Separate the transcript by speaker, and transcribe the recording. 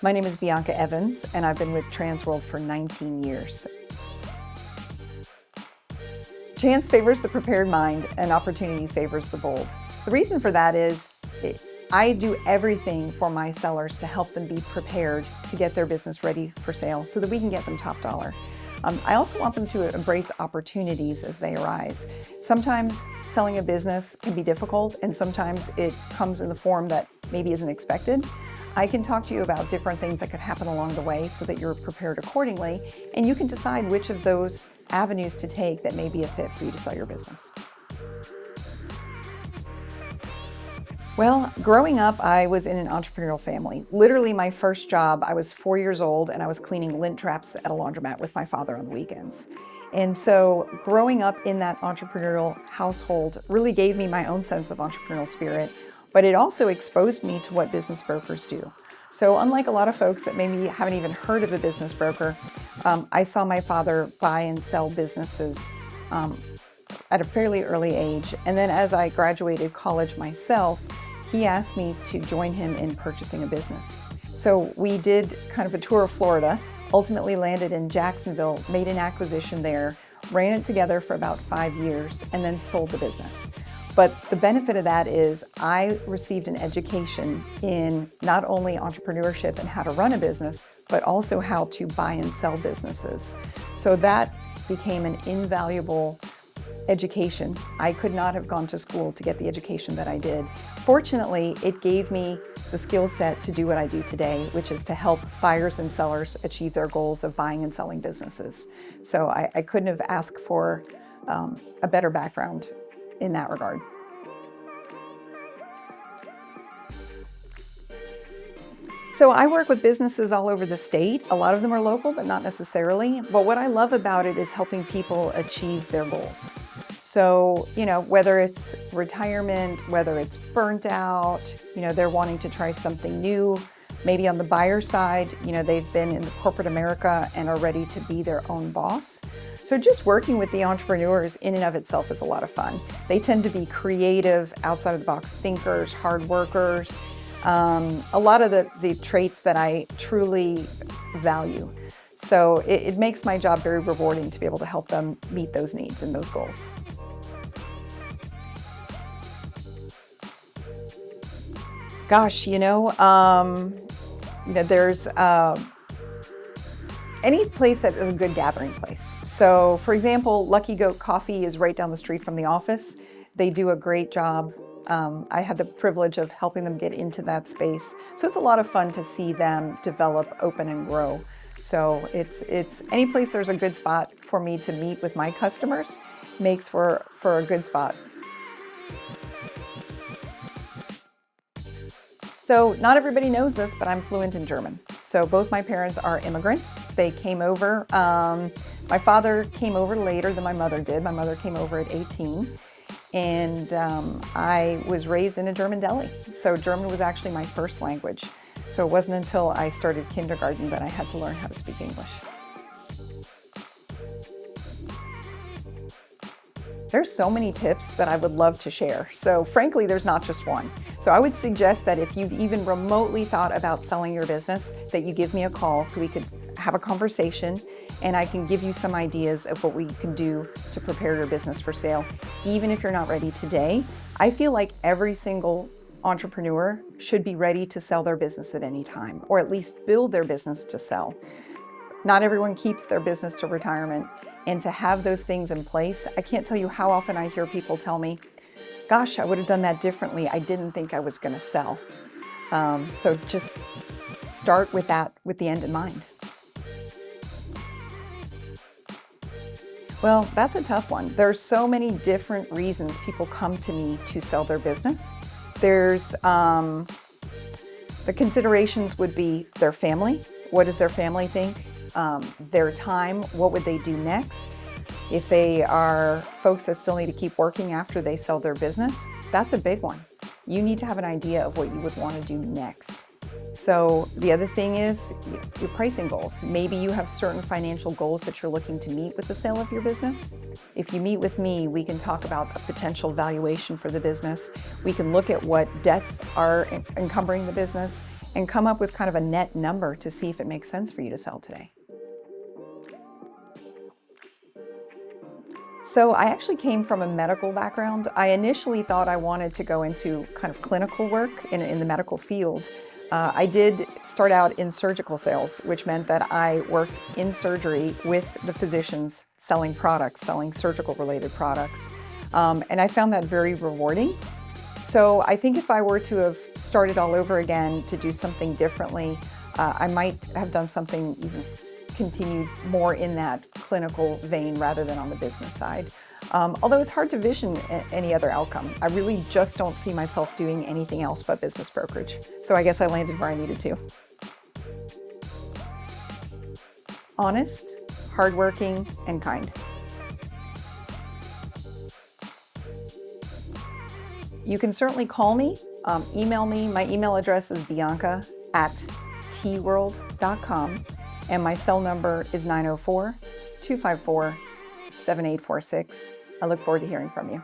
Speaker 1: My name is Bianca Evans, and I've been with Transworld for 19 years. Chance favors the prepared mind, and opportunity favors the bold. The reason for that is I do everything for my sellers to help them be prepared to get their business ready for sale so that we can get them top dollar. I also want them to embrace opportunities as they arise. Sometimes selling a business can be difficult, and sometimes it comes in the form that maybe isn't expected. I can talk to you about different things that could happen along the way so that you're prepared accordingly, and you can decide which of those avenues to take that may be a fit for you to sell your business. Well, growing up, I was in an entrepreneurial family. Literally my first job, I was 4 years old and I was cleaning lint traps at a laundromat with my father on the weekends. And so growing up in that entrepreneurial household really gave me my own sense of entrepreneurial spirit, but it also exposed me to what business brokers do. So unlike a lot of folks that maybe haven't even heard of a business broker, I saw my father buy and sell businesses at a fairly early age. And then as I graduated college myself, he asked me to join him in purchasing a business. So we did kind of a tour of Florida, ultimately landed in Jacksonville, made an acquisition there, ran it together for about 5 years, and then sold the business. But the benefit of that is I received an education in not only entrepreneurship and how to run a business, but also how to buy and sell businesses. So that became an invaluable education. I could not have gone to school to get the education that I did. Fortunately, it gave me the skill set to do what I do today, which is to help buyers and sellers achieve their goals of buying and selling businesses. So I couldn't have asked for a better background in that regard. So I work with businesses all over the state. A lot of them are local, but not necessarily. But what I love about it is helping people achieve their goals. So, whether it's retirement, whether it's burnt out, they're wanting to try something new. Maybe on the buyer side, they've been in the corporate America and are ready to be their own boss. So just working with the entrepreneurs in and of itself is a lot of fun. They tend to be creative, outside of the box thinkers, hard workers, a lot of the traits that I truly value. So it makes my job very rewarding to be able to help them meet those needs and those goals. Gosh, there's any place that is a good gathering place. So for example, Lucky Goat Coffee is right down the street from the office. They do a great job. I had the privilege of helping them get into that space. So it's a lot of fun to see them develop, open, and grow. So it's any place there's a good spot for me to meet with my customers makes for a good spot. So not everybody knows this, but I'm fluent in German. So both my parents are immigrants. They came over. My father came over later than my mother did. My mother came over at 18. And I was raised in a German deli. So German was actually my first language. So it wasn't until I started kindergarten that I had to learn how to speak English. There's so many tips that I would love to share. So frankly, there's not just one. So I would suggest that if you've even remotely thought about selling your business, that you give me a call so we could have a conversation and I can give you some ideas of what we can do to prepare your business for sale. Even if you're not ready today, I feel like every single entrepreneur should be ready to sell their business at any time, or at least build their business to sell. Not everyone keeps their business to retirement, and to have those things in place, I can't tell you how often I hear people tell me, gosh, I would have done that differently. I didn't think I was going to sell. So just start with that, with the end in mind. Well, that's a tough one. There's so many different reasons people come to me to sell their business. There's the considerations would be their family. What does their family think? Their time, what would they do next? If they are folks that still need to keep working after they sell their business, that's a big one. You need to have an idea of what you would want to do next. So the other thing is your pricing goals. Maybe you have certain financial goals that you're looking to meet with the sale of your business. If you meet with me, we can talk about a potential valuation for the business. We can look at what debts are encumbering the business, and come up with kind of a net number to see if it makes sense for you to sell today. So I actually came from a medical background. I initially thought I wanted to go into kind of clinical work in the medical field. I did start out in surgical sales, which meant that I worked in surgery with the physicians selling products, selling surgical related products. And I found that very rewarding. So I think if I were to have started all over again to do something differently, I might have done something even continued more in that clinical vein rather than on the business side. Although it's hard to vision any other outcome. I really just don't see myself doing anything else but business brokerage. So I guess I landed where I needed to. Honest, hardworking, and kind. You can certainly call me, email me. My email address is bianca@tworld.com. And my cell number is 904-254-7846. I look forward to hearing from you.